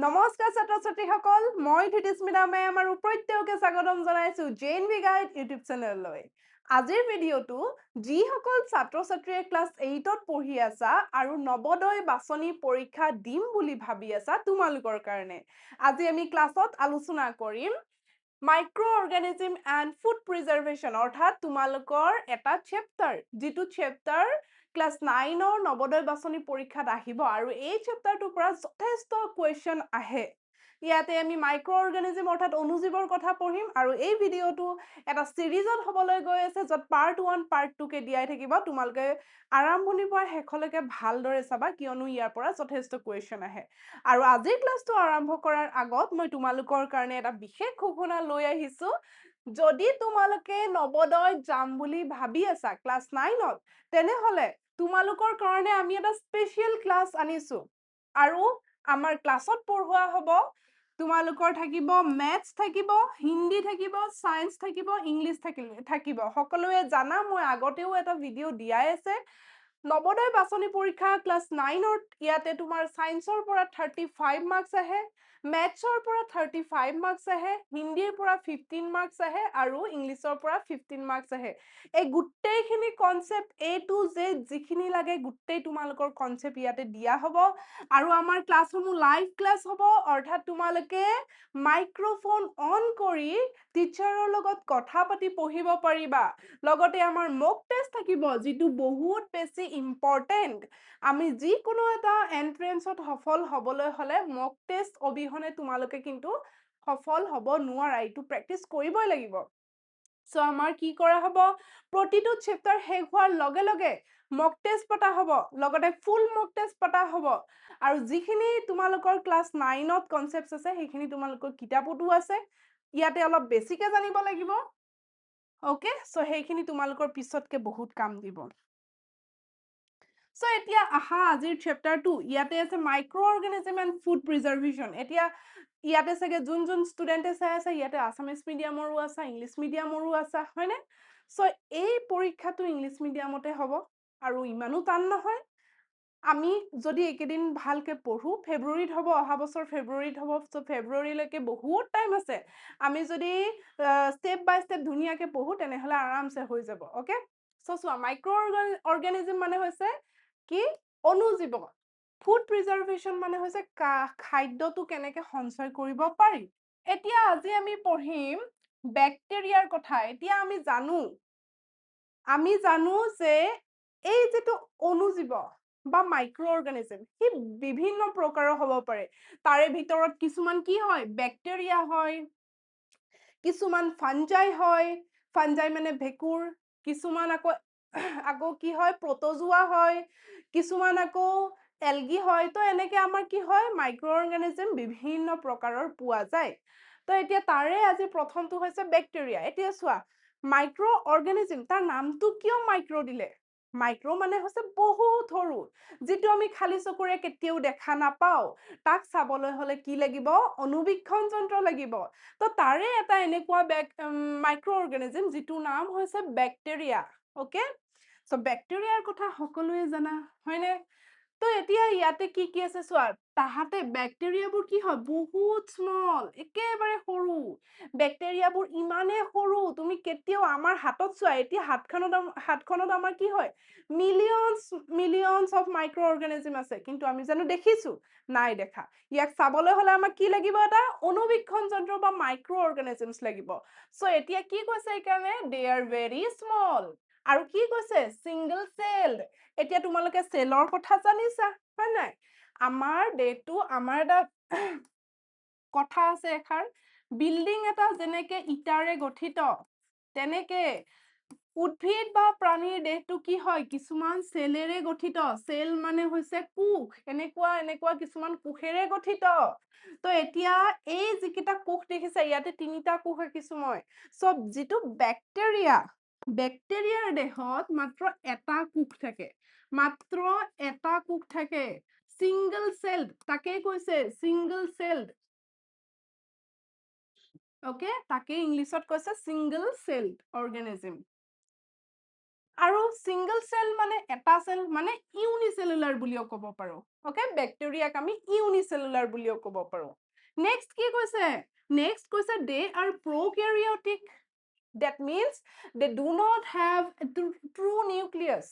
নমস্কাৰ ছাত্ৰ ছাত্ৰীসকল মই ধৃতিস্মিতা মেম আৰু প্ৰত্যেককে স্বাগতম জনাইছো জেএনভি গাইড ইউটিউব চেনেললৈ আজিৰ ভিডিঅটো যিসকল ছাত্ৰ ছাত্ৰীয়ে ক্লাছ 8ত পঢ়ি আছা আৰু নৱোদয় বাছনি পৰীক্ষা দিম বুলি ভাবি আছা তোমালোকৰ কাৰণে আজি আমি ক্লাছত আলোচনা কৰিম মাইক্ৰো অৰ্গানিজম এণ্ড ফুড প্ৰিজাৰ্ভেশ্যন অৰ্থাৎ তোমালোকৰ এটা চেপ্টাৰ যিটো চেপ্টাৰ ক্লাছ 9ৰ নৱোদয় বাছনি পৰীক্ষাত আহিব আৰু এই চেপ্টাৰটোৰ পৰা যথেষ্ট কুৱেশ্যন আহে ইয়াতে আমি মাইক্ৰো অৰ্গানিজম অৰ্থাৎ অণুজীৱৰ কথা পঢ়িম আৰু এই ভিডিঅটো এটা সিৰিজত হ'বলৈ গৈ আছে য'ত পাৰ্ট 1 পাৰ্ট 2 কে দিয়াই থাকিব তোমালোকে আৰম্ভণিৰ পৰা শেষলৈকে ভালদৰে চাবা কিয়নো ইয়াৰ পৰা যথেষ্ট কুৱেশ্যন আহে আৰু আজিৰ ক্লাছটো আৰম্ভ কৰাৰ আগত মই তোমালোকৰ কাৰণে এটা বিশেষ ঘোষণা লৈ আহিছো যদি তোমালোকে নৱোদয় যাম বুলি ভাবি আছা ক্লাছ 9ত তেনেহলে তোমালোকৰ কাৰণে আমি এটা স্পেশাল ক্লাছ আনিছো আৰু আমাৰ ক্লাছত পঢ়োৱা হ'ব তোমালোকৰ থাকিব মেথছ থাকিব হিন্দী থাকিব সায়েন্স থাকিব ইংলিছ থাকিব সকলোৱে জানা মই আগতেও এটা ভিডিঅ' দিয়াই আছে নৱোদয় বাছনি পৰীক্ষা ক্লাছ 9ত ইয়াতে তোমাৰ সায়েন্সৰ পৰা 35 মাৰ্কছ আহে মেথছৰ পৰা 35 মাৰ্কছ আহে হিন্দীৰ পৰা 15 মাৰ্কছ আহে আৰু ইংলিছৰ পৰা 15 মাৰ্কছ আহে এই গুটেইখিনি কনসেপ্ট এ টু জেড যিখিনি লাগে গুটেই তোমালোকৰ কনসেপ্ট ইয়াতে দিয়া হ'ব আৰু আমাৰ ক্লাছসমূহ লাইভ ক্লাছ হ'ব অৰ্থাৎ তোমালোকে মাইক্ৰোফোন অন কৰি টিচাৰৰ লগত কথা পাতি পঢ়িব পাৰিবা লগতে আমাৰ মক টেষ্ট থাকিব যিটো বহুত বেছি ইম্পৰ্টেন্ট আমি যিকোনো এটা এন্ট্ৰেন্সত সফল হ'বলৈ হলে মক টেষ্ট অবিহনে তোমালোকে কিন্তু সফল হ'ব নোৱাৰা এইটো প্ৰেক্টিচ কৰিবই লাগিব সো আমাৰ কি কৰা হ'ব প্ৰতিটো চেপ্টাৰ শেষ হোৱাৰ লগে লগে মক টেষ্ট পতা হ'ব লগতে ফুল মক টেষ্ট পতা হ'ব আৰু যিখিনি তোমালোকৰ ক্লাছ 9ত কনসেপ্টছ আছে সেইখিনি তোমালোকৰ কিতাপতো আছে ইয়াতে অলপ বেছিকে জানিব লাগিব ওকে সো সেইখিনি তোমালোকৰ পিছতকে বহুত কাম দিব সো এতিয়া আহা আজিৰ চেপ্টাৰ 2 ইয়াতে আছে মাইক্ৰো অৰ্গানিজম এণ্ড ফুড প্ৰিজাৰ্ভেশ্যন এতিয়া ইয়াতে চাগে যোন ষ্টুডেণ্টে চাই আছে ইয়াতে আছামিজ মিডিয়ামৰো আছে ইংলিছ মিডিয়ামৰো আছে হয়নে সো এই পৰীক্ষাটো ইংলিছ মিডিয়ামতে হ'ব আৰু ইমানো টান নহয় আমি যদি একেদিন ভালকে পঢ়ো ফেব্ৰুৱাৰীত হ'ব অহা বছৰ ফেব্ৰুৱাৰীত হ'ব সো ফেব্ৰুৱাৰীলৈকে বহুত টাইম আছে আমি যদি স্টেপ বাই স্টেপ ধুনীয়াকে পঢ়ো তেনেহলে আৰামছে হৈ যাব ওকে সো চোৱা মাইক্ৰো অৰ্গানিজম মানে হৈছে কি অণুজীৱ ফুড প্ৰিজাৰ্ভেশ্যন মানে হৈছে খাদ্যটো কেনেকে সঞ্চয় কৰিব পাৰি এতিয়া আজি আমি পঢ়িম বেক্টেৰিয়াৰ কথা এতিয়া আমি জানো যে এই যেটো অণুজীৱ বা মাইক্ৰো অৰ্গানিজম সি বিভিন্ন প্ৰকাৰৰ হ'ব পাৰে তাৰে ভিতৰত কিছুমান কি হয় বেক্টেৰিয়া হয় কিছুমান ফাঞ্জাই মানে ভেকুৰ কিছুমান আকৌ কি হয় প্ৰটোজোৱা হয় কিছুমান আকৌ এলগি হয় তো এনেকে আমাৰ কি হয় মাইক্ৰো অৰ্গানিজম বিভিন্ন প্ৰকাৰৰ পোৱা যায় তো এতিয়া তাৰে আজি প্ৰথমটো হৈছে বেক্টেৰিয়া এতিয়া চোৱা মাইক্ৰো অৰ্গানিজম তাৰ নামটো কিয় মাইক্ৰো দিলে মাইক্ৰো মানে হৈছে বহুত সৰু যিটো আমি খালি চকুৰে কেতিয়াও দেখা নাপাও তাক চাবলৈ হলে কি লাগিব অনুবীক্ষণ যন্ত্ৰ লাগিব তো তাৰে এটা এনেকুৱা মাইক্ৰো অৰ্গানিজম যিটো নাম হৈছে বেক্টেৰিয়া ওকে সো বেক্টেৰিয়াৰ কথা সকলোৱে জানা হয়নে তো এতিয়া ইয়াতে কি আছে চোৱা তাহাতে বেক্টেৰিয়াবোৰ কি হয় বহুত স্মল একেবাৰে সৰু বেক্টেৰিয়াবোৰ ইমানে সৰু তুমি কেতিয়াও আমাৰ হাতত চোৱা এতিয়া হাতখনত আমাৰ কি হয় মিলিয়নছ অফ মাইক্ৰো অৰ্গানিজম আছে কিন্তু আমি জানো দেখিছো নাই দেখা ইয়াক চাবলৈ হলে আমাক কি লাগিব এটা অনুবীক্ষণ যন্ত্ৰ বা মাইক্ৰো অৰ্গানিজমছ লাগিব সো এতিয়া কি কৈছে এইকাৰণে দে আৰ ভেৰি স্মল আৰু কি কৈছে সিংগল সেলড এতিয়া তোমালোকে সেলৰ কথা জানিছা হয় নাই আমাৰ দেহটো আমাৰ এটা কথা আছে এষাৰ বিল্ডিং এটা যেনেকে ইটাৰে গঠিত তেনেকে উদ্ভিদ বা প্ৰাণীৰ দেহটো কি হয় কিছুমান সেলেৰে গঠিত সেল মানে হৈছে কোষ এনেকুৱা কিছুমান কোষেৰে গঠিত তো এতিয়া এই যিকেইটা কোষ দেখিছে ইয়াতে তিনিটা কোষ আঁকিছো মই সব যিটো বেক্টেৰিয়াৰ দেহত মাত্ৰ এটা কোষ থাকে সিংগল সেলড তাকে কৈছে সিংগল সেলড ওকে তাকে ইংলিছত কৈছে সিংগল সেলড অৰ্গানিজম আৰু সিঙ্গল সেল মানে এটা সেল মানে ইউনিসেলুলাৰ বুলিও ক'ব পাৰো ওকে ব্যাকটেৰিয়াক আমি ইউনিসেলুলাৰ বুলিও ক'ব পাৰো নেক্সট কি কৈছে নেক্সট কৈছে দে R প্ৰক্যাৰিঅটিক that means they do not have a true nucleus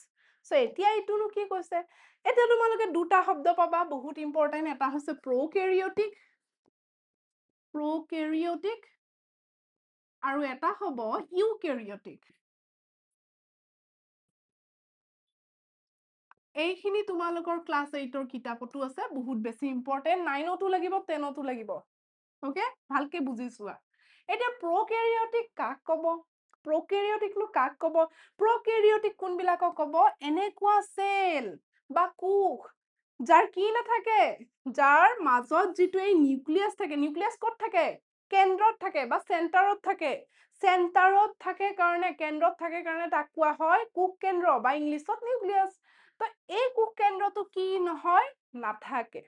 so এতিয়া ইটোনো কি কৈছে এতিয়া তোমালোকে দুটা শব্দ পাবা বহুত ইম্পৰ্টেন্ট এটা হৈছে প্ৰক্যাৰিঅটিক আৰু এটা হ'ব ইউক্যাৰিঅটিক এইখিনি তোমালোকৰ ক্লাস 8 কিতাপতো আছে বহুত বেছি ইম্পৰ্টেন্ট 9তো লাগিব 10তো লাগিব ওকে ভালকে বুজি চোৱা এতিয়া প্ৰক্যাৰিঅটিক কাক ক'ব প্ৰক্যাৰিঅটিকনো কাক ক'ব প্ৰক্যাৰিঅটিক কোনবিলাকক ক'ব এনেকুৱা সেল বা কোষ যাৰ কি নাথাকে যাৰ মাজত যিটো এই নিউক্লিয়াছ থাকে নিউক্লিয়াছ ক'ত থাকে কেন্দ্ৰত থাকে বা চেণ্টাৰত থাকে কাৰণে কেন্দ্ৰত থাকে কাৰণে তাক কোৱা হয় কোষ কেন্দ্ৰ বা ইংলিছত নিউক্লিয়াছ তো এই কোষ কেন্দ্ৰটো কি নহয় নাথাকে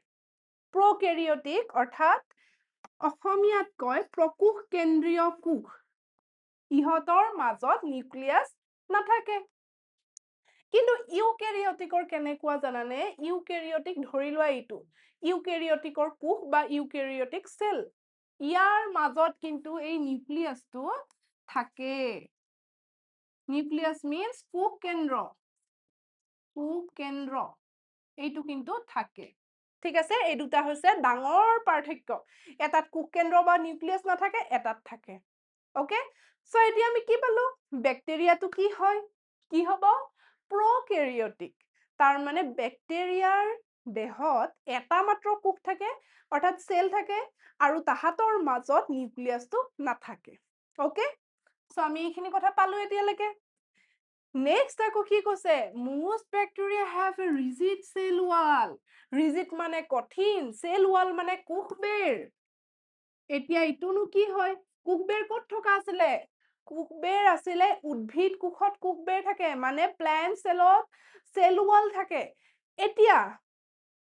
প্ৰক্যাৰিঅটিক অৰ্থাৎ অসমীয়াত কয় প্ৰকোষ কেন্দ্ৰীয় কোষ ইহতৰ মাজত নিউক্লিয়াছ নাথাকে কিন্তু ইউক্যাৰিঅটিকৰ কেনেকুৱা জানানে ইউক্যাৰিঅটিক ধৰি লোৱা এইটো ইউক্যাৰিঅটিকৰ কোষ বা ইউক্যাৰিঅটিক সেল ইয়াৰ মাজত কিন্তু এই নিউক্লিয়াছটো থাকে নিউক্লিয়াছ মিন্স কোষ কেন্দ্ৰ এইটো কিন্তু থাকে ঠিক আছে এই দুটা হৈছে ডাঙৰ পাৰ্থক্য এটাত কোষ কেন্দ্ৰ বা নিউক্লিয়াছ নাথাকে এটাত থাকে ওকে সো এতিয়া আমি কি পালো ব্যাকটেৰিয়াটো কি হয় কি হ'ব প্ৰক্যাৰিঅটিক তাৰ মানে ব্যাকটেৰিয়াৰ দেহত এটা মাত্ৰ কোষ থাকে অৰ্থাৎ সেল থাকে আৰু তাহাতৰ মাজত নিউক্লিয়াছটো নাথাকে ওকে সো আমি এইখিনি কথা পালো এতিয়ালৈকে নেক্সট আকৌ কি কৈছে most bacteria have a rigid cell wall rigid মানে কঠিন cell wall মানে কোষবেৰ এতিয়া ইটোনো কি হয় কোষবেৰ ক'ত থকা আছিলে কোষবেৰ আছিলে উদ্ভিদ কোষত কোষবেৰ থাকে মানে প্লান্ট সেলত সেল ওয়াল থাকে এতিয়া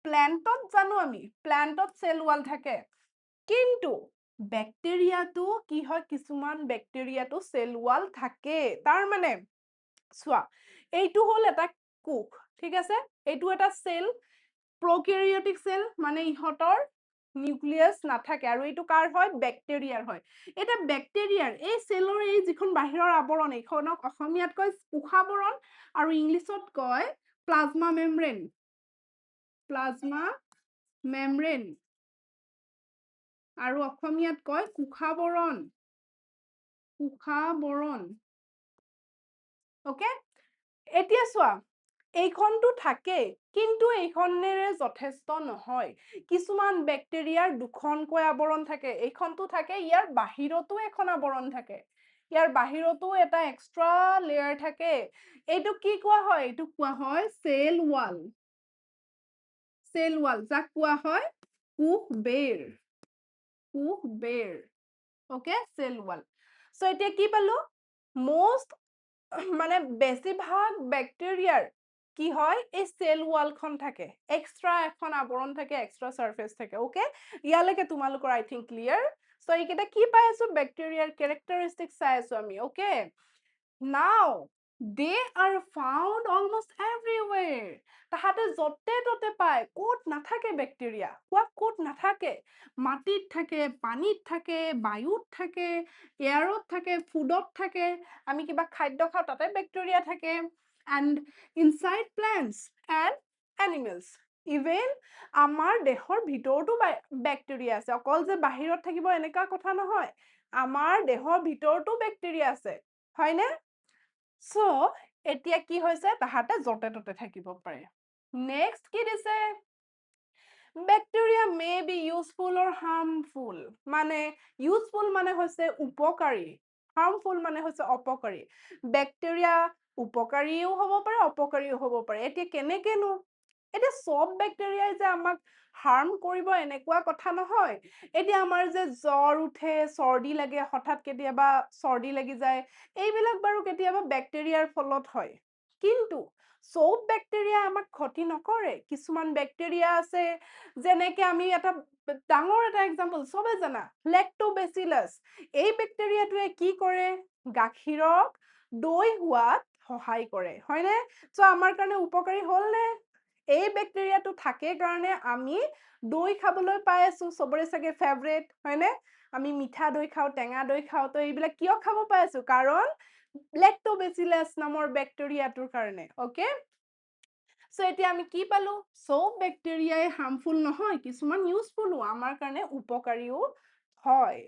প্লান্টত জানো আমি প্লান্টত সেল ওয়াল থাকে কিন্তু ব্যাকটেৰিয়াটো কি হয় কিছুমান ব্যাকটেৰিয়াটো সেল ওয়াল থাকে তাৰ মানে চোৱা এইটো হল এটা কোষ ঠিক আছে এইটো এটা সেল প্ৰক্যাৰিঅটিক সেল মানে ইহতৰ নিউক্লিয়াছ নাথাকে আৰু এইটো কাৰ হয় ব্যাকটেৰিয়াৰ হয় এটা ব্যাকটেৰিয়াৰ এই সেলৰ এই যিখন বাহিৰৰ আৱৰণ এইখনক অসমীয়াত কয় কোষাবৰণ আৰু ইংলিছত কয় প্লাজমা মেমব্ৰেন আৰু অসমীয়াত কয় কোষাবৰণ ওকে এতিয়া চোৱা এইখনটো থাকে কিন্তু এইখনেৰে যথেষ্ট নহয় কিছুমান ব্যাকটেৰিয়াৰ দুখনকৈ আৱৰণ থাকে এইখনটো থাকে ইয়াৰ বাহিৰতো এখন আৱৰণ থাকে ইয়াৰ বাহিৰতো এটা এক্সট্ৰা লেয়াৰ থাকে এইটো কি কোৱা হয় এইটো কোৱা হয় সেল ওয়াল যাক কোৱা হয় কোষবেৰ ওকে সেল ওয়াল সো এতিয়া কি পালো মোস্ট মানে বেছিভাগ ব্যাকটেৰিয়াৰ কি হয় এই সেল ওয়ালখন থাকে এক্সট্ৰা এখন আৱৰণ থাকে এক্সট্ৰা সাৰফেস থাকে ওকে ইয়ালৈকে তোমালোকৰ আই থিংক ক্লিয়াৰ সো এইকেইটা কি পাই আছো ব্যাকটেৰিয়াৰ ক্যাৰেক্টাৰিস্টিক্স চাই আছো আমি ওকে নাও দে আৰ ফাউণ্ড অলমোষ্ট এভৰিৱেৰ তাহাতে যতে ততে পায় ক'ত নাথাকে ব্যাকটেৰিয়া ক'ত নাথাকে মাটিত থাকে পানীত থাকে বায়ুত থাকে এয়াৰত থাকে ফুডত থাকে আমি কিবা খাদ্য খাওঁ তাতে ব্যাকটেৰিয়া থাকে and inside plants and animals even আমাৰ দেহৰ ভিতৰতো ব্যাকটেৰিয়া আছে অকল যে বাহিৰত থাকিব এনেকা কথা নহয় আমাৰ দেহৰ ভিতৰতো ব্যাকটেৰিয়া আছে হয়নে সো এতিয়া কি হৈছে তাহাতে যতে ততে থাকিব পাৰে নেক্সট কি দিছে Bacteria may be useful or harmful মানে useful মানে হৈছে উপকাৰী harmful মানে হৈছে অপকাৰী ব্যাকটেৰিয়া উপকাৰীও হ'ব পাৰে অপকাৰীও হ'ব পাৰে এতিয়া কেনেকেনো এতিয়া সব ব্যাকটেৰিয়াই যে আমাক হাৰ্ম কৰিব এনেকুৱা কথা নহয় এতিয়া আমাৰ যে জ্বৰ উঠে সৰ্দি লাগে হঠাৎ কেতিয়াবা সৰ্দি লাগি যায় এইবিলাক বাৰু কেতিয়াবা ব্যাকটেৰিয়াৰ ফলত হয় কিন্তু সব ব্যাকটেৰিয়া আমাক ক্ষতি নকৰে কিছুমান ব্যাকটেৰিয়া আছে যেনেকে আমি এটা ডাঙৰ এটা এক্সাম্পল সবে জানা লেক্টোবেচিলাছ এই ব্যাকটেৰিয়াটোৱে কি কৰে গাখীৰক দৈ হোৱাত সহায় কৰে হয়নে সো আমাৰ কাৰণে উপকাৰী হ'ল নে এই ব্যাকটেৰিয়াটো থাকে কাৰণে আমি দৈ খাবলৈ পাই আছো সবৰে চাগে ফেভাৰিট হয়নে আমি মিঠা দৈ খাও টেঙা দৈ খাও তো এইবিলাক কিয় খাব পাই আছো কাৰণ লেক্টোবেচিলাছ নামৰ ব্যাকটেৰিয়াটোৰ কাৰণে ওকে সো এতিয়া আমি কি পালো সব ব্যাকটেৰিয়াই হাৰ্মফুল নহয় কিছুমান ইউজফুলো আমাৰ কাৰণে উপকাৰীও হয়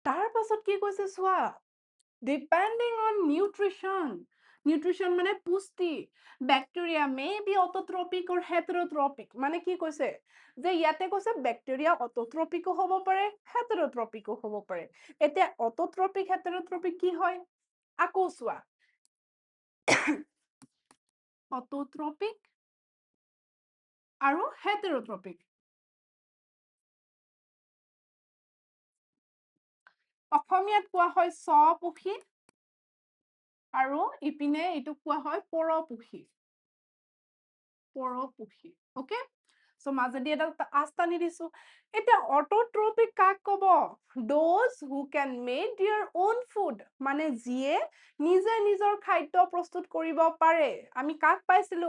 তাৰ পাছত কি কৈছে চোৱা depending on nutrition মানে পুষ্টি bacteria may be autotrophic or heterotrophic মানে কি কৈছে যে ইয়াতে কৈছে bacteria autotrophic হ'ব পাৰে heterotrophic হ'ব পাৰে এতিয়া autotrophic heterotrophic কি হয় আকৌ চোৱা autotrophic আৰু heterotrophic অসমীয়াত কোৱা হয় স্বপোষী আৰু ইপিনে এইটো কোৱা হয় পৰপোষী ওকে সো মাজেদি এটা আস্তানি দিছো এটা অটোট্ৰপিক কাক কব those who can make their own food মানে যিয়ে নিজে নিজৰ খাদ্য প্ৰস্তুত কৰিব পাৰে আমি কাক পাইছিলো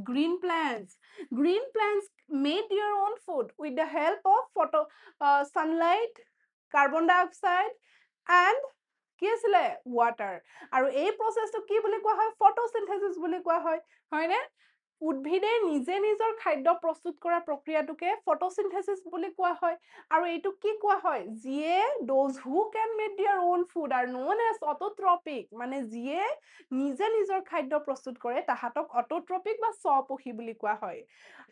green plants made their own food with the help of sunlight carbon dioxide and কি আছিলে water আৰু এই প্ৰসেসটো কি বুলি কোৱা হয় ফটোসিনথেসিস বুলি কোৱা হয় হয়নে উদ্ভিদে নিজে নিজৰ খাদ্য প্ৰস্তুত কৰা প্ৰক্ৰিয়াটোকে ফটোসিনথেসিস বুলি কোৱা হয় আৰু এইটো কি কোৱা হয় যিয়ে those who can make their own food are known as autotrophic মানে যিয়ে নিজে নিজৰ খাদ্য প্ৰস্তুত কৰে তাহাতক অটোট্ৰপিক বা স্বপোষী বুলি কোৱা হয়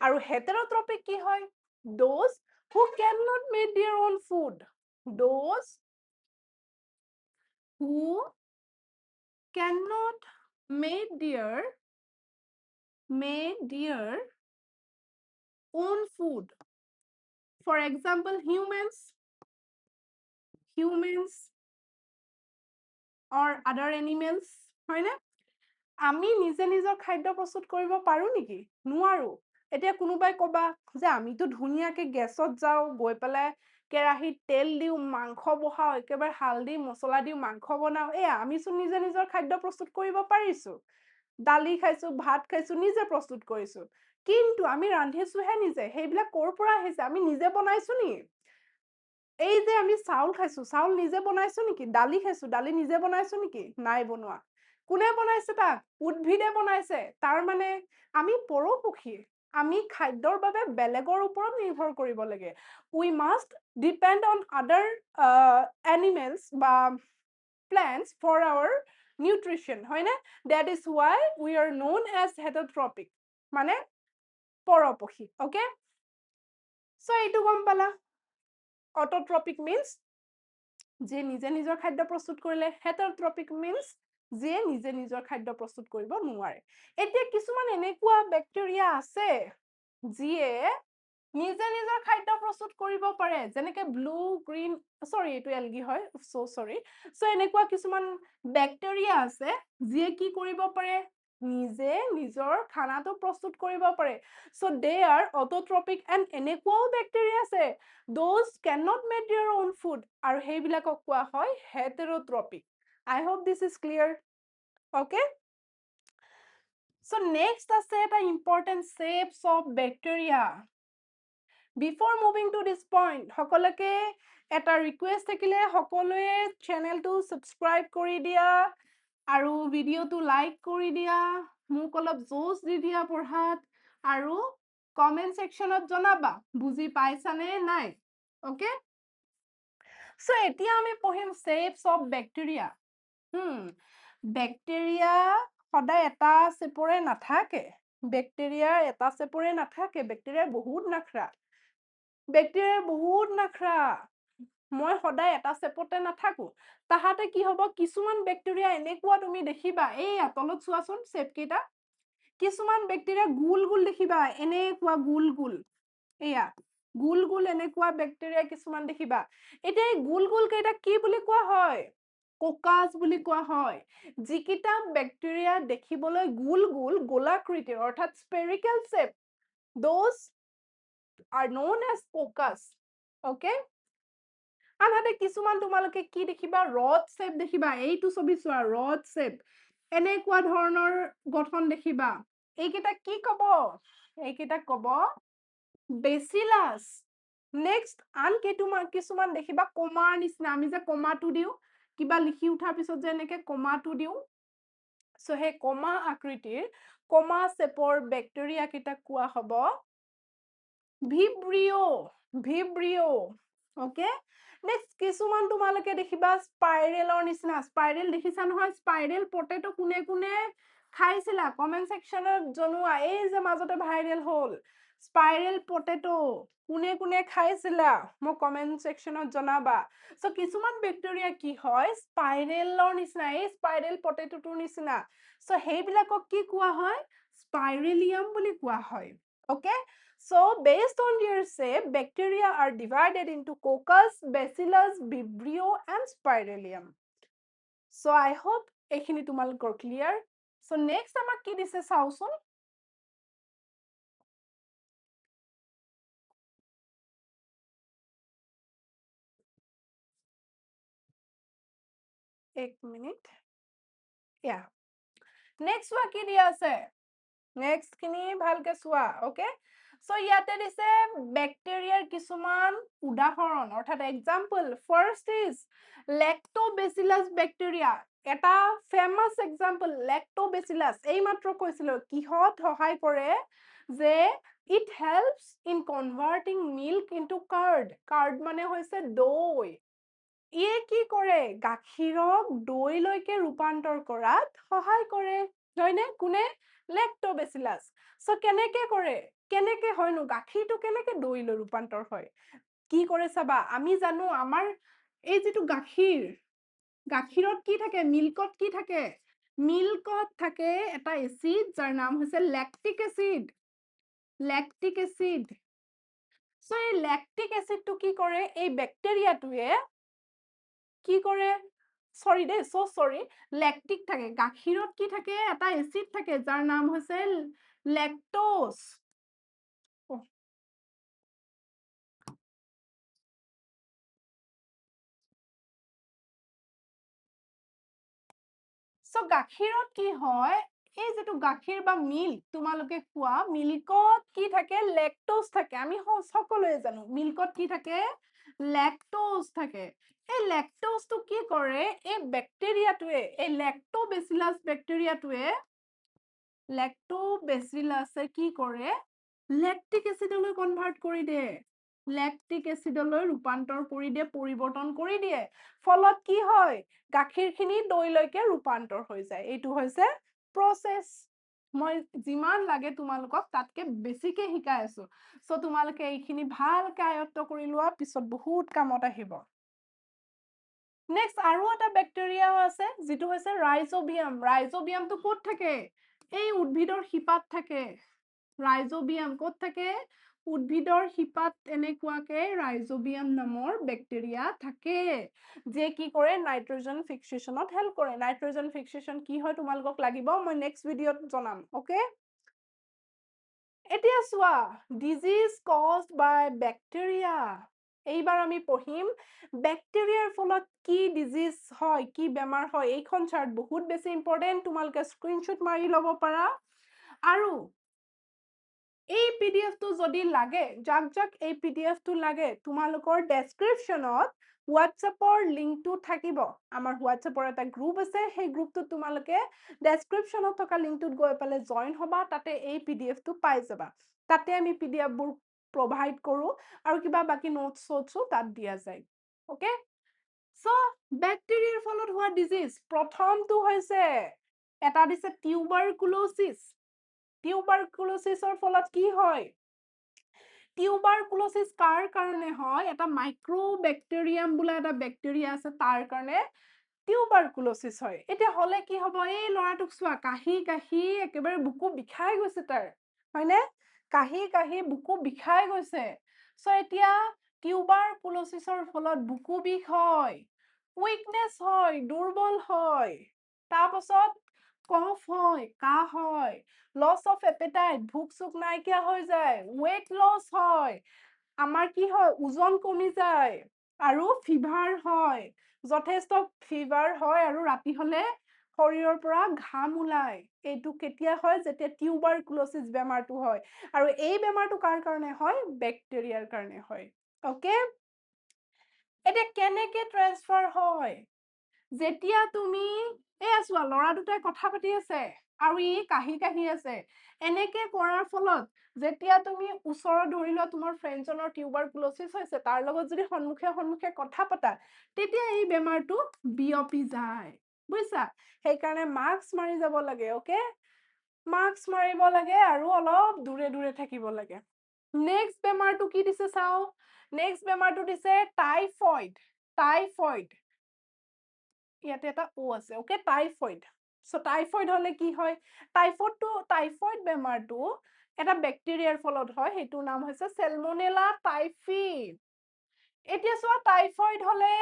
আৰু হেটেৰোট্ৰপিক কি হয় those who cannot make their own food those who cannot make their own food for example humans or other animals হয়নে আমি নিজে নিজৰ খাদ্য প্ৰস্তুত কৰিব পাৰো নেকি নোৱাৰো এতিয়া কোনোবাই কবা যে আমিতো ধুনিয়াকে গেছত যাও গৈ পেলাই কেৰাহীত তেল দিও মাংস বহাও একেবাৰে হালদি মছলা দিও মাংস বনাও আমিচোন নিজে নিজৰ খাদ্য প্ৰস্তুত কৰিব পাৰিছো দালি খাইছো ভাত খাইছো নিজে প্ৰস্তুত কৰিছো কিন্তু আমি ৰান্ধিছোহে নিজে সেইবিলাক কৰ পৰা আহিছে আমি নিজে বনাইছো নি এই যে আমি চাউল খাইছো চাউল নিজে বনাইছো নেকি দালি খাইছো দালি নিজে বনাইছো নেকি নাই বনোৱা কোনে বনাইছে তাক উদ্ভিদে বনাইছে তাৰ মানে আমি পৰোপোষী আমি খাদ্যৰ বাবে বেলেগৰ ওপৰত নিৰ্ভৰ কৰিব লাগে we must depend on other animals বা plants for our nutrition হয়নে that is why we are known as heterotrophic মানে পৰোপোষী okay so এইটো গম পালা autotrophic means যে নিজে নিজৰ খাদ্য প্ৰস্তুত কৰিলে heterotrophic means যে নিজে নিজৰ খাদ্য প্ৰস্তুত কৰিব নোৱাৰে এতিয়া কিছুমান এনেকুৱা ব্যাকটেৰিয়া আছে যিয়ে নিজে নিজৰ খাদ্য প্ৰস্তুত কৰিব পাৰে যেনেকৈ ব্লু গ্ৰীন সৰি এটো এলগি হয় সো সৰি সো এনেকুৱা কিছুমান ব্যাকটেৰিয়া আছে যিয়ে কি কৰিব পাৰে নিজে নিজৰ খানাটো প্ৰস্তুত কৰিব পাৰে সো দে আৰ অটোট্ৰপিক এণ্ড এনেকুৱাও ব্যাকটেৰিয়া আছে those cannot make their own food আৰু সেইবিলাকক কোৱা হয় হেটেৰোট্ৰপিক I hope this is clear okay so next আছে এটা important shapes of bacteria before moving to this point সকলোকে এটা ৰিকুৱেষ্ট থাকিলে সকলোৱে চেনেলটো সাবস্ক্ৰাইব কৰি দিয়া আৰু ভিডিওটো লাইক কৰি দিয়া মোক অলপ জোশ দি দিয়া পঢ়াত আৰু কমেন্ট সেকশনত জনাবা বুজি পাইছানে নাই ওকে সো এতিয়া আমি পঢ়িম shapes of bacteria ব্যাকটেৰিয়া সদায় এটা সেপৰে নাথাকে ব্যাকটেৰিয়া এটা সেপৰে নাথাকে ব্যাকটেৰিয়া বহুত নাখৰা মই সদায় এটা সেপতে নাথাকো তাহাতে কি হ'ব কিছুমান ব্যাকটেৰিয়া এনেকুৱা তুমি দেখিবা এই তলত চোৱাচোন সেপ কেইটা কিছুমান ব্যাকটেৰিয়া গুল গুল দেখিবা এনেকুৱা গুল গুল এয়া গুল গুল এনেকুৱা ব্যাকটেৰিয়া কিছুমান দেখিবা এতিয়া এই গুল গুল কেইটা কি বুলি কোৱা হয় কোকাস বুলি কোৱা হয় যিকিটা ব্যাকটেৰিয়া দেখিবলৈ গুল গুল গোলাকৃতিৰ অৰ্থাৎ spherical shape those are known as coccus okay আনহাতে কিছুমান তোমালোকে কি দেখিবা ৰড শেপ দেখিবা এইটো ছবি চোৱা ৰড শেপ এনেকুৱা ধৰণৰ গঠন দেখিবা এইকেইটা কি কব এইকেইটা কব বেচিলাস নেক্সট আন কিছুমান দেখিবা কমাৰ নিচিনা আমি যে কমাটো দিও কিবা লিখি উঠাৰ পিছত যে এনেকে কমাটো দিও সো হে কমা আকৃতিৰ কমা শেপৰ বেক্টেৰিয়া কেইটা কোৱা হ'ব ভিব্ৰিঅ ওকে নেক্সট কিছুমান তোমালোকে দেখিবা স্পাইৰেলৰ নিচিনা স্পাইৰেল দেখিছা নহয় স্পাইৰেল পটেটো কোনে কোনে খাইছিলা কমেন্ট সেকশনত জনোৱা এই যে মাজতে ভাইৰেল হ'ল স্পাইৰেল পটেটো কোনে কোনে খাইছিলা মোক কমেন্ট সেকশনত জনাবা সো কিছুমান বেক্টেৰিয়া কি হয় স্পাইৰেলৰ নিচিনা এই স্পাইৰেল পটেটোৰ নিচিনা সো হেইবিলাকক কি কোৱা হয় স্পাইৰেলিয়াম বুলি কোৱা হয় okay so based on their shape bacteria are divided into coccus bacillus vibrio and spiralium so I hope এইখিনি তোমালোকৰ clear so next আমাক কি দিছে চাওচোন এক মিনিট yeah next one কি দিয়া আছে next খিনি ভালকে চোৱা okay so ইয়াতে দিছে ব্যাকটেৰিয়াৰ কিছুমান উদাহৰণ অৰ্থাৎ example first is lactobacillus bacteria এটা famous example lactobacillus এই মাত্ৰ কৈছিলো কিহত সহায় কৰে যে it helps in converting milk into curd মানে হৈছে দৈ ইয়ে কি কৰে গাখীৰক দৈলৈকে ৰূপান্তৰ কৰাত সহায় কৰে হয়নে কোনে লেক্টোবেচিলাস সো কেনেকে কৰে কেনেকে হয়নো গাখীৰটো কেনেকে দৈলৈ ৰূপান্তৰ হয় কি কৰে চাবা আমি জানো আমাৰ এই যেটো গাখীৰত কি থাকে মিল্কত কি থাকে মিল্কত থাকে এটা এসিড যাৰ নাম হৈছে ল্যাকটিক এসিড সো এই ল্যাকটিক এসিডটো কি কৰে এই ব্যাকটেৰিয়াটোৱে কি কৰে সৰি ল্যাকটিক থাকে গাখীৰত কি থাকে এটা এসিড থাকে যাৰ নাম হৈছে ল্যাকটোজ সো গাখীৰত কি হয় এই যেটো গাখীৰ বা মিল্ক তোমালোকে খোৱা মিল্কত কি থাকে ল্যাকটোজ থাকে আমি সকলোৱে জানো মিল্কত কি থাকে ল্যাকটোজ থাকে এই ল্যাকটোজটো কি কৰে এই ব্যাকটেৰিয়াটোৱে এই ল্যাক্টোবেচিলাস ব্যাকটেৰিয়াটোৱে কি কৰে ল্যাকটিক এসিডলৈ কনভাৰ্ট কৰি দিয়ে ল্যাকটিক এসিডলৈ ৰূপান্তৰ কৰি দিয়ে পৰিৱৰ্তন কৰি দিয়ে ফলত কি হয় গাখীৰখিনি দৈলৈকে ৰূপান্তৰ হৈ যায় এইটো হৈছে প্ৰসেস মই যিমান লাগে তোমালোকক তাতকে বেছিকে শিকাই আছো সো তোমালোকে এইখিনি ভালকে আয়ত্ত কৰি লোৱা পিছত বহুত কামত আহিব নেক্সট আৰু এটা ব্যাকটেৰিয়া আছে যেটো হৈছে ৰাইজোবিয়ামটো ক'ত থাকে এই উদ্ভিদৰ শিপাত থাকে ৰাইজোবিয়াম ক'ত থাকে উদ্ভিদৰ শিপাত এনেকুৱাকে ৰাইজোবিয়াম নামৰ ব্যাকটেৰিয়া থাকে যে কি কৰে নাইট্ৰজেন ফিক্সেশনত হেল্প কৰে নাইট্ৰজেন ফিক্সেশন কি হয় তোমালোকক লাগিব মই নেক্সট ভিডিঅত জনাম ওকে এতিয়া চোৱা ডিজিজ কজড বাই ব্যাকটেৰিয়া এইবাৰ আমি পঢ়িম ব্যাকটেৰিয়াৰ ফলত কি ডিজিজ হয় কি বেমাৰ হয় এইখন চাৰ্ট বহুত বেছি ইম্পৰ্টেন্ট তোমালোকে স্ক্ৰিনশ্বট মাৰি ল'ব পাৰা আৰু এই পিডিএফটো যদি লাগে যাক এই পিডিএফটো লাগে তোমালোকৰ ডেসক্ৰিপচনত হোৱাটসএপৰ লিংকটো থাকিব আমাৰ হোৱাটসএপৰ এটা গ্ৰুপ আছে সেই গ্ৰুপটো তোমালোকে ডেসক্ৰিপচনত থকা লিংকটোত গৈ পালে জয়েন হবা তাতে এই পিডিএফটো পাই যাবা তাতে আমি পিডিএফ বোৰ প্ৰভাইড কৰো আৰু কিবা বাকি নোটছও তাত দিয়া যায় ওকে সো ব্যাকটেৰিয়াৰ ফলত হোৱা ডিজিজ প্ৰথমটো হৈছে এটা দিছে টিউবাৰকুলোসিছৰ ফলত কি হয় টিউবাৰকুলোসিছ কাৰ কাৰণে হয় এটা মাইক্ৰোবেক্টেৰিয়াম বোলা এটা ব্যাকটেৰিয়া আছে তাৰ কাৰণে টিউবাৰকুলোসিছ হয় এটা হলে কি হ'ব এই লৰাটোক চোৱা কাহি একেবাৰে বুকু বিষাই গৈছে তাৰ হয়নে কাহি বুকু বিষাই গৈছে সো এতিয়া টিউবাৰকুলোসিছৰ ফলত বুকু বিষ হয় উইকনেস হয় দুৰ্বল হয় তাৰপাছত কফ হয় কাহ হয় লস অফ এপেটাইট ভোক চুক নাইকিয়া হৈ যায় ওয়েট লস হয় আমাৰ কি হয় ওজন কমি যায় আৰু ফিভাৰ হয় যথেষ্ট ফিভাৰ হয় আৰু ৰাতি হলে শৰীৰৰ পৰা ঘাম ওলাই এইটো কেতিয়া হয় যেতিয়া টিউবাৰকুলোচিছ বেমাৰটো হয় আৰু এই বেমাৰটো কাৰ কাৰণে হয় বেক্টেৰিয়াৰ কাৰণে হয় ওকে এটা কেনেকে ট্ৰান্সফাৰ হয় যেতিয়া তুমি চোৱা ল'ৰা দুটাই কথা পাতি আছে আৰু ই কাহি কাহি আছে এনেকে কৰাৰ ফলত যেতিয়া তুমি ওচৰত ধৰি লোৱা তোমাৰ ফ্ৰেণ্ডজনৰ টিউবাৰকুলোচিছ হৈছে তাৰ লগত যদি সন্মুখে সন্মুখে কথা পতা তেতিয়া এই বেমাৰটো বিয়পি যায় বুজিছা সেইকাৰণে মাস্ক মাৰি যাব লাগে ওকে মাস্ক মাৰিব লাগে আৰু অলপ দূৰে দূৰে থাকিব লাগে নেক্সট বেমাৰটো কি দিছে চাও নেক্সট বেমাৰটো দিছে টাইফয়েড ইয়াতে এটা ও আছে ওকে টাইফয়েড সো টাইফয়েড হলে কি হয় টাইফয়েড বেমাৰটো এটা বেক্টেৰিয়াৰ ফলত হয় হেতু নাম হৈছে সালমনেলা টাইফি এতিয়া চোৱা টাইফয়েড হলে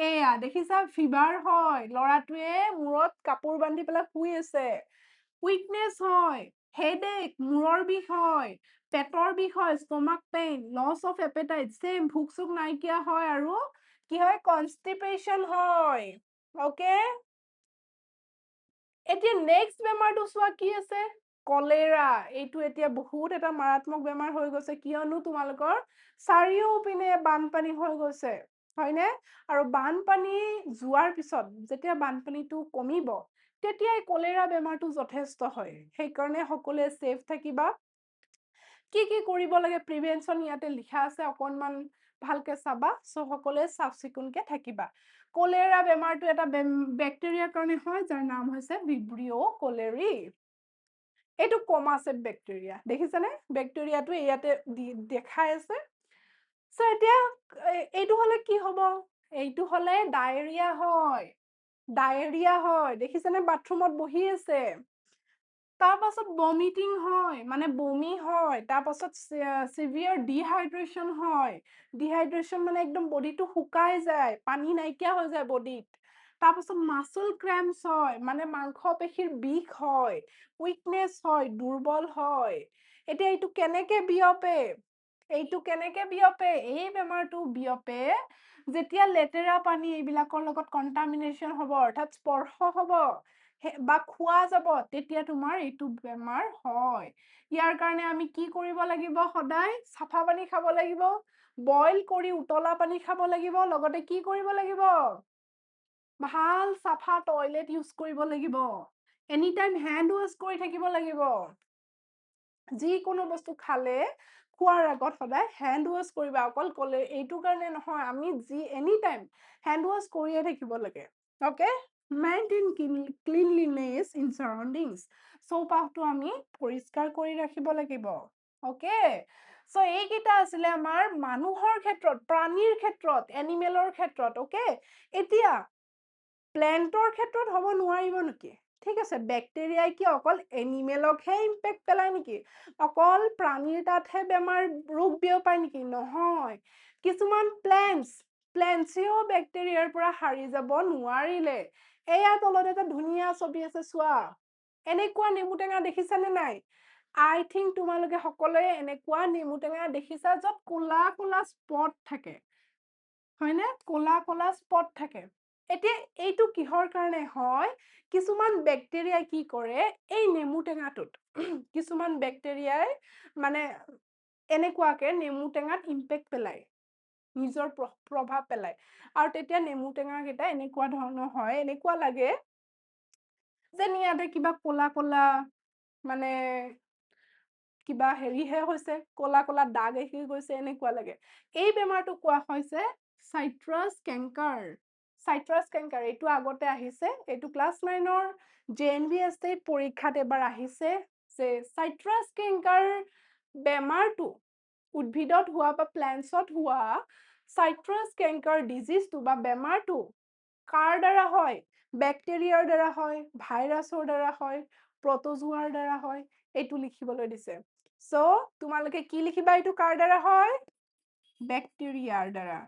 এয়া দেখিছা ফিভাৰ হয় লৰাটোৱে মূৰত কাপোৰ বান্ধি পেলাই শুই আছে উইকনেস হয় হেডেক মূৰৰ বিষ হয় পেটৰ বিষ হয় stomach pain loss of appetite সেম ভোক চোক নাইকিয়া হয় আৰু কি হয় কনষ্টিপেশন হয় ওকে এতিয়া নেক্সট বেমাৰটো চোৱা কি আছে কলেৰা এইটো এতিয়া বহুত এটা মাৰাত্মক বেমাৰ হৈ গৈছে কিয়নো তোমালোকৰ চাৰিওপিনে বানপানী হৈ গৈছে হয়নে আৰু বানপানী যোৱাৰ পিছত যেতিয়া বানপানীটো কমিব তেতিয়া এই কলেৰা বেমাৰটো যথেষ্ট হয় সেইকাৰণে সকলোৱে সেফ থাকিবা কি কৰিব লাগে প্ৰিভেনশন ইয়াতে লিখা আছে অকনমান ভালকে চাবা সো সকলোৱে সাফ চিকুনকে থাকিবা কলেৰা বেমাৰটো এটা বেক্টেৰিয়াৰ কাৰণে হয় যাৰ নাম হৈছে ভিব্ৰিও কলেৰি এইটো কমাছেট বেক্টেৰিয়া দেখিছানে বেক্টেৰিয়াটো ইয়াতে দেখাই আছে সো এতিয়া এইটো হলে কি হ'ব এইটো হলে ডায়েৰিয়া হয় দেখিছানে বাথৰুমত বহি আছে তাৰ পাছত ভমিটিং হয় মানে বমি হয় তাৰ পাছত সিভিয়াৰ ডিহাইড্ৰেচন মানে একদম বডিটো শুকাই যায় পানী নাইকিয়া হৈ যায় বডিত তাৰ পাছত মাসল ক্ৰেম্পছ হয় মানে মাংস পেশীৰ বিষ হয় উইকনেস হয় দুৰ্বল হয় এতিয়া এইটো কেনেকে বিয়পে এই বেমাৰটো বিয়পে যেতিয়া লেতেৰা পানী এইবিলাকৰ লগত কন্টামিনেশন হ'ব অৰ্থাৎ স্পৰ্শ হ'ব বা খোৱা যাব তেতিয়া তোমাৰ এইটো বেমাৰ হয় ইয়াৰ কাৰণে আমি কি কৰিব লাগিব সদায় সাফা পানী খাব লাগিব বইল কৰি উতলা পানী খাব লাগিব লগতে কি কৰিব লাগিব ভাল সাফা টয়লেট ইউজ কৰিব লাগিব এনি টাইম হ্যান্ড ওয়াশ কৰি থাকিব লাগিব যিকোনো বস্তু খালে খোৱাৰ আগত সদায় হ্যান্ড ওয়াশ কৰিবা অকল কলে এইটো কাৰণে নহয় আমি এনি টাইম হ্যান্ড ওয়াশ কৰিয়ে থাকিব লাগে ওকে মেইনটেইন ক্লিনলিনেস ইন সাৰাউন্ডিংস চৌপাশটো আমি পৰিষ্কাৰ কৰি ৰাখিব লাগিব ওকে সো এইকেইটা আছিলে আমাৰ মানুহৰ ক্ষেত্ৰত প্ৰাণীৰ ক্ষেত্ৰত এনিমেলৰ ক্ষেত্ৰত ওকে এতিয়া প্লেন্টৰ ক্ষেত্ৰত হ'ব নোৱাৰিব নেকি ঠিক আছে বেক্টেৰিয়াই কি অকল এনিমেলকহে ইম্পেক্ট পেলায় নেকি অকল প্ৰাণীৰ তাতহে বেমাৰ ৰোগ বিয়পায় নেকি নহয় কিছুমান প্লেন্টছেও বেক্টেৰিয়াৰ পৰা হাৰি যাব নোৱাৰিলে এয়া তলত এটা ধুনীয়া ছবি আছে চোৱা এনেকুৱা নেমু টেঙা দেখিছানে নাই আই থিংক তোমালোকে সকলোৱে এনেকুৱা নেমু টেঙা দেখিছা য'ত কোলা কোলা স্পট থাকে হয়নে কোলা কোলা স্পট থাকে এতিয়া এইটো কিহৰ কাৰণে হয় কিছুমান বেক্টেৰিয়াই কি কৰে এই নেমু টেঙাটোত কিছুমান বেক্টেৰিয়াই মানে এনেকুৱাকে নেমু টেঙাত ইম্পেক্ট পেলায় নিজৰ প্ৰভাৱ পেলায় আৰু তেতিয়া নেমু টেঙা কেইটা এনেকুৱা ধৰণৰ হয় এনেকুৱা লাগে যেন ইয়াতে কিবা কোলা কোলা মানে কিবা হেৰিহে হৈছে কোলা কোলা দাগ আহি গৈছে এনেকুৱা লাগে এই বেমাৰটো কোৱা হৈছে সাইট্ৰাছ কেংকাৰ এইটো আগতে আহিছে এইটো ক্লাছ 9ৰ জেএনভি ষ্টেট পৰীক্ষাত এবাৰ আহিছে যে সাইট্ৰাছ কেংকাৰ বেমাৰটো উদ্ভিদত হোৱা বা প্লান্টছত হোৱা সাইট্ৰাছ কেংকাৰ ডিজিজটো বা বেমাৰটো কাৰ দ্বাৰা হয় বেক্টেৰিয়াৰ দ্বাৰা হয় ভাইৰাছৰ দ্বাৰা হয় প্ৰটোজোৱাৰ দ্বাৰা হয় এইটো লিখিবলৈ দিছে সো তোমালোকে কি লিখিবা এইটো কাৰ দ্বাৰা হয় বেক্টেৰিয়াৰ দ্বাৰা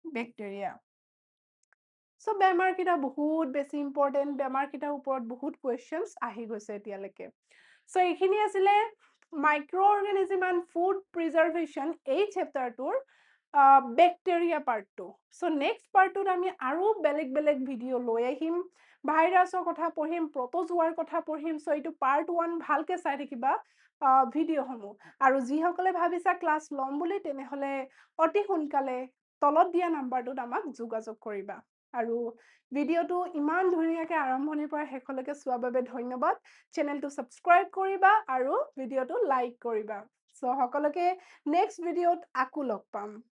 বেক্টেৰিয়া সো বেমাৰ কিটা বহুত বেছি ইম্পৰ্টেন্ট বেমাৰ কিটাৰ ওপৰত বহুত কোৱেশ্চনছ আহি গৈছে এতিয়ালৈকে সো এইখিনি আছিলে মাইক্ৰ অৰ্গানিজম এণ্ড ফুড প্ৰিজাৰ্ভেশ্যন এই চেপ্টাৰটোৰ বেক্টেৰিয়া পাৰ্টটো। চ' নেক্সট পাৰ্টটোত আমি আৰু বেলেগ বেলেগ ভিডিঅ' লৈ আহিম, ভাইৰাছৰ কথা পঢ়িম, প্ৰট'জোৱাৰ কথা পঢ়িম। চ' এইটো পাৰ্ট 1 ভালকে চাই থাকিবা ভিডিঅ'সমূহ। আৰু যিসকলে ভাবিছা ক্লাছ ল'ম বুলি, তেনেহ'লে অতি সোনকালে তলত দিয়া নাম্বাৰটোত আমাক যোগাযোগ কৰিবা। আৰু ভিডিঅ'টো ইমান ধুনীয়াকৈ আৰম্ভণিৰ পৰা শেষলৈকে চোৱাৰ বাবে ধন্যবাদ। চেনেলটো ছাবস্ক্ৰাইব কৰিবা আৰু ভিডিঅ'টো লাইক কৰিবা। চ' সকলোকে নেক্সট ভিডিঅ'ত আকৌ লগ পাম।